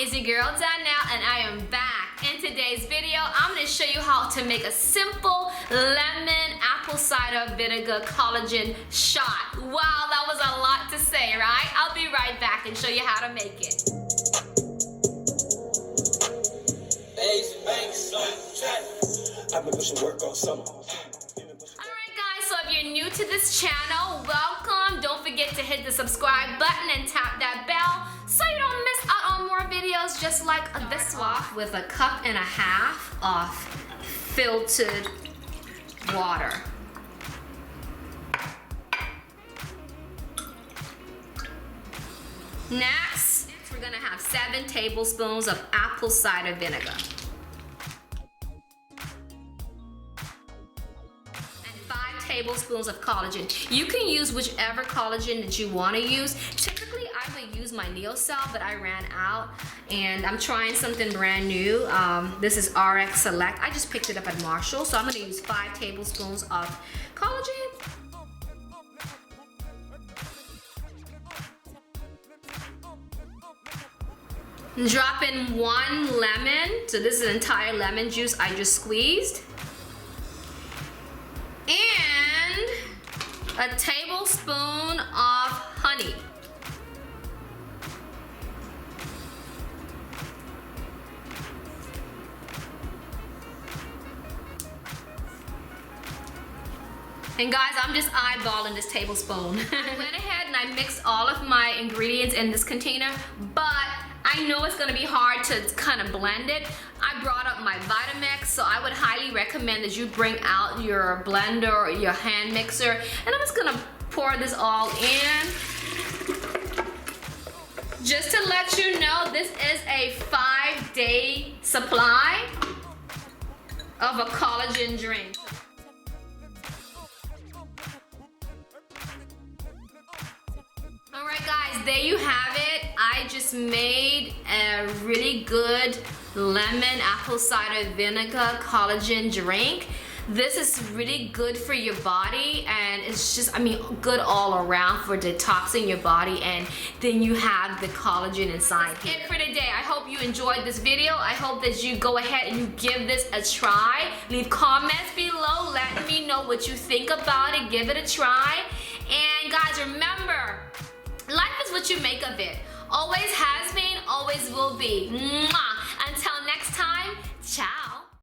It's your girl Donnell and I am back. In today's video, I'm going to show you how to make a simple lemon apple cider vinegar collagen shot. Wow, that was a lot to say, right? I'll be right back and show you how to make it. I've been pushing work all summer. Alright guys, so if you're new to this channel, welcome. Don't forget to hit the subscribe button and tap that bell so you don't miss out on more videos just like this one with a cup and a half of filtered water. Next, we're gonna have 7 tablespoons of apple cider vinegar. Tablespoons of collagen. You can use whichever collagen that you want to use. Typically, I would use my NeoCell, but I ran out, and I'm trying something brand new. This is RX Select. I just picked it up at Marshall, so I'm going to use 5 tablespoons of collagen. Drop in 1 lemon. So this is an entire lemon juice I just squeezed. And a tablespoon of honey. And guys, I'm just eyeballing this tablespoon. I went ahead and I mixed all of my ingredients in this container, but I know it's gonna be hard to kind of blend it. I brought up my Vitamix, so I would highly recommend that you bring out your blender or your hand mixer. And I'm just gonna pour this all in. Just to let you know, this is a 5-day supply of a collagen drink. Alright guys, there you have it. I just made a really good lemon apple cider vinegar collagen drink. This is really good for your body, and it's just, I mean, good all around for detoxing your body, and then you have the collagen inside here. That's it for today. I hope you enjoyed this video. I hope that you go ahead and you give this a try. Leave comments below, let me know what you think about it. Give it a try. And guys, remember, life is what you make of it. Always has been, always will be. Mwah! Until next time,